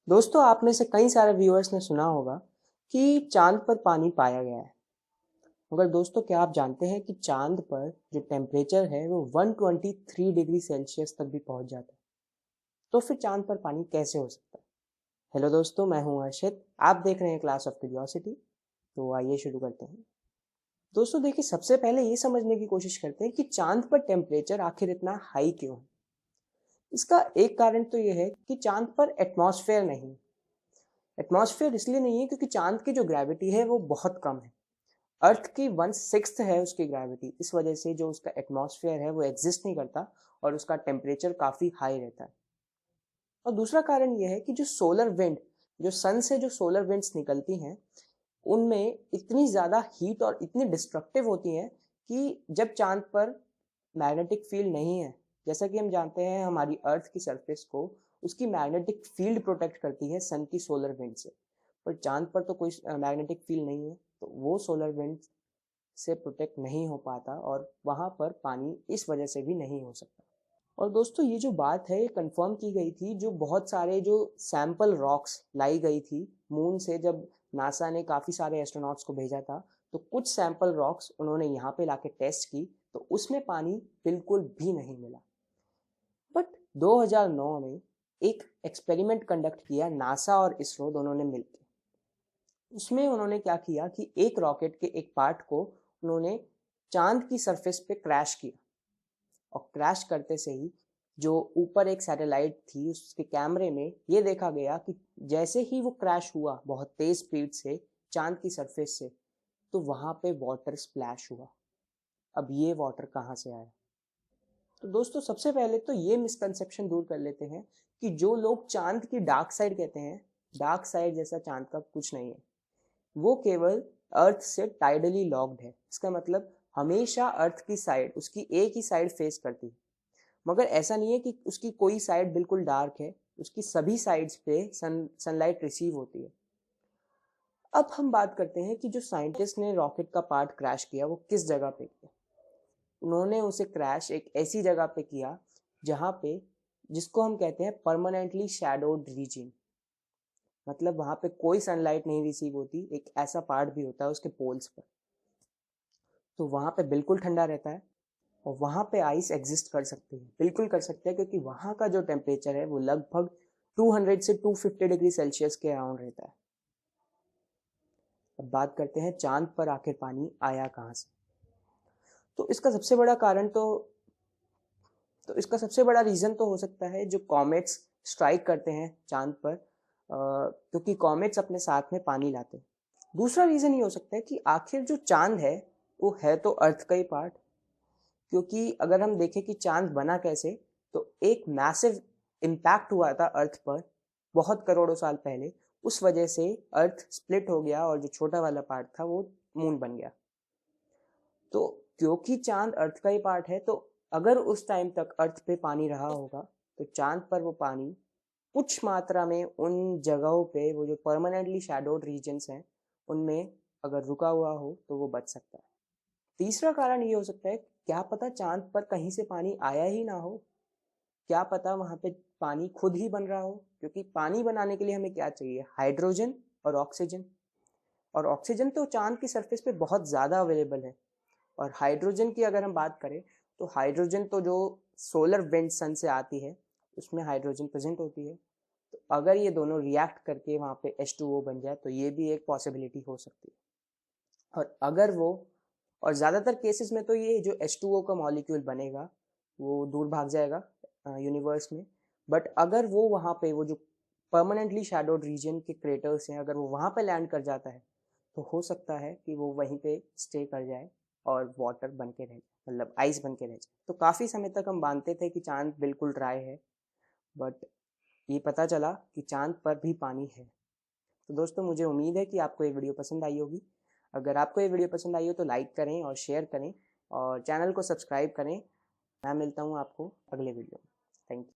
दोस्तों, आप में से कई सारे व्यूअर्स ने सुना होगा कि चांद पर पानी पाया गया है। मगर दोस्तों, क्या आप जानते हैं कि चांद पर जो टेम्परेचर है वो 123 डिग्री सेल्सियस तक भी पहुंच जाता है। तो फिर चांद पर पानी कैसे हो सकता है? हेलो दोस्तों, मैं हूं अर्षित। आप देख रहे हैं क्लास ऑफ क्यूरियोसिटी। तो आइए शुरू करते हैं। दोस्तों देखिए, सबसे पहले ये समझने की कोशिश करते हैं कि चांद पर टेम्परेचर आखिर इतना हाई क्यों है। इसका एक कारण तो ये है कि चांद पर एटमॉस्फेयर नहीं। एटमॉस्फेयर इसलिए नहीं है क्योंकि चांद की जो ग्रेविटी है वो बहुत कम है। अर्थ की 1/6 है उसकी ग्रेविटी। इस वजह से जो उसका एटमॉस्फेयर है वो एग्जिस्ट नहीं करता और उसका टेम्परेचर काफी हाई रहता है। और दूसरा कारण यह है कि जो सोलर विंड, जो सन से जो सोलर विंड्स निकलती हैं, उनमें इतनी ज्यादा हीट और इतनी डिस्ट्रक्टिव होती हैं कि जब चांद पर मैग्नेटिक फील्ड नहीं है, जैसा कि हम जानते हैं हमारी अर्थ की सरफेस को उसकी मैग्नेटिक फील्ड प्रोटेक्ट करती है सन की सोलर विंड से। पर चांद पर तो कोई मैग्नेटिक फील्ड नहीं है, तो वो सोलर विंड से प्रोटेक्ट नहीं हो पाता और वहां पर पानी इस वजह से भी नहीं हो सकता। और दोस्तों, ये जो बात है ये कंफर्म की गई थी, जो बहुत सारे जो सैंपल रॉक्स लाई गई थी मून से। जब नासा ने काफी सारे एस्ट्रोनॉट्स को भेजा था, तो कुछ सैंपल रॉक्स उन्होंने यहाँ पे लाके टेस्ट की, तो उसमें पानी बिल्कुल भी नहीं मिला। बट 2009 में एक एक्सपेरिमेंट कंडक्ट किया नासा और इसरो दोनों ने मिलकर। उसमें उन्होंने क्या किया कि एक रॉकेट के एक पार्ट को उन्होंने चांद की सरफेस पे क्रैश किया। और क्रैश करते से ही जो ऊपर एक सैटेलाइट थी उसके कैमरे में ये देखा गया कि जैसे ही वो क्रैश हुआ बहुत तेज स्पीड से चांद की सरफेस से, तो वहां पे वाटर स्प्लैश हुआ। अब ये वाटर कहाँ से आया? तो दोस्तों, सबसे पहले तो ये मिसकंसेप्शन दूर कर लेते हैं कि जो लोग चांद की डार्क साइड कहते हैं, डार्क साइड जैसा चांद का कुछ नहीं है। वो केवल अर्थ से टाइडली लॉक्ड है। इसका मतलब हमेशा अर्थ की साइड, उसकी एक ही साइड फेस करती है। मगर ऐसा नहीं है कि उसकी कोई साइड बिल्कुल डार्क है, उसकी सभी साइड्स पे सनलाइट रिसीव होती है। अब हम बात करते हैं कि जो साइंटिस्ट ने रॉकेट का पार्ट क्रैश किया वो किस जगह पे किया। उन्होंने उसे क्रैश एक ऐसी जगह पे किया जहां पे, जिसको हम कहते हैं परमानेंटली शैडोड रीजन। मतलब वहां पे कोई सनलाइट नहीं रिसीव होती, एक ऐसा पार्ट भी होता है उसके पोल्स पर। तो वहां पे बिल्कुल ठंडा रहता है और वहां पे आइस एग्जिस्ट कर सकती है, बिल्कुल कर सकते हैं, क्योंकि वहां का जो टेम्परेचर है वो लगभग 200 से 250 डिग्री सेल्सियस के अराउंड रहता है। अब बात करते हैं चांद पर आखिर पानी आया कहाँ से। तो इसका सबसे बड़ा कारण तो इसका सबसे बड़ा रीजन तो हो सकता है जो कॉमेट्स स्ट्राइक करते हैं चांद पर, क्योंकि कॉमेट्स अपने साथ में पानी लाते हैं। दूसरा रीजन ये हो सकता है कि आखिर जो चांद है वो है तो अर्थ का ही पार्ट। क्योंकि अगर हम देखें कि चांद बना कैसे, तो एक मैसिव इम्पैक्ट हुआ था अर्थ पर बहुत करोड़ों साल पहले। उस वजह से अर्थ स्प्लिट हो गया और जो छोटा वाला पार्ट था वो मून बन गया। तो क्योंकि चांद अर्थ का ही पार्ट है, तो अगर उस टाइम तक अर्थ पे पानी रहा होगा, तो चांद पर वो पानी कुछ मात्रा में उन जगहों पे, वो जो परमानेंटली शैडोड रीजन्स हैं, उनमें अगर रुका हुआ हो तो वो बच सकता है। तीसरा कारण ये हो सकता है, क्या पता चांद पर कहीं से पानी आया ही ना हो। क्या पता वहां पे पानी खुद ही बन रहा हो, क्योंकि पानी बनाने के लिए हमें क्या चाहिए? हाइड्रोजन और ऑक्सीजन। और ऑक्सीजन तो चांद की सरफेस पे बहुत ज्यादा अवेलेबल है। और हाइड्रोजन की अगर हम बात करें, तो हाइड्रोजन तो जो सोलर विंड सन से आती है उसमें हाइड्रोजन प्रेजेंट होती है। तो अगर ये दोनों रिएक्ट करके वहां पे H2O बन जाए तो ये भी एक पॉसिबिलिटी हो सकती है। और अगर वो, और ज़्यादातर केसेस में तो ये जो H2O का मॉलिक्यूल बनेगा वो दूर भाग जाएगा यूनिवर्स में। बट अगर वो वहाँ पे, वो जो परमानेंटली शैडोड रीजन के क्रेटर्स हैं, अगर वो वहाँ पे लैंड कर जाता है, तो हो सकता है कि वो वहीं पे स्टे कर जाए और वाटर बन के रह जाए, मतलब आइस बन के रह जाए। तो काफ़ी समय तक हम मानते थे कि चांद बिल्कुल ड्राई है, बट ये पता चला कि चांद पर भी पानी है। तो दोस्तों, मुझे उम्मीद है कि आपको ये वीडियो पसंद आई होगी। अगर आपको ये वीडियो पसंद आई हो तो लाइक करें और शेयर करें और चैनल को सब्सक्राइब करें। मैं मिलता हूँ आपको अगले वीडियो में। Thank you.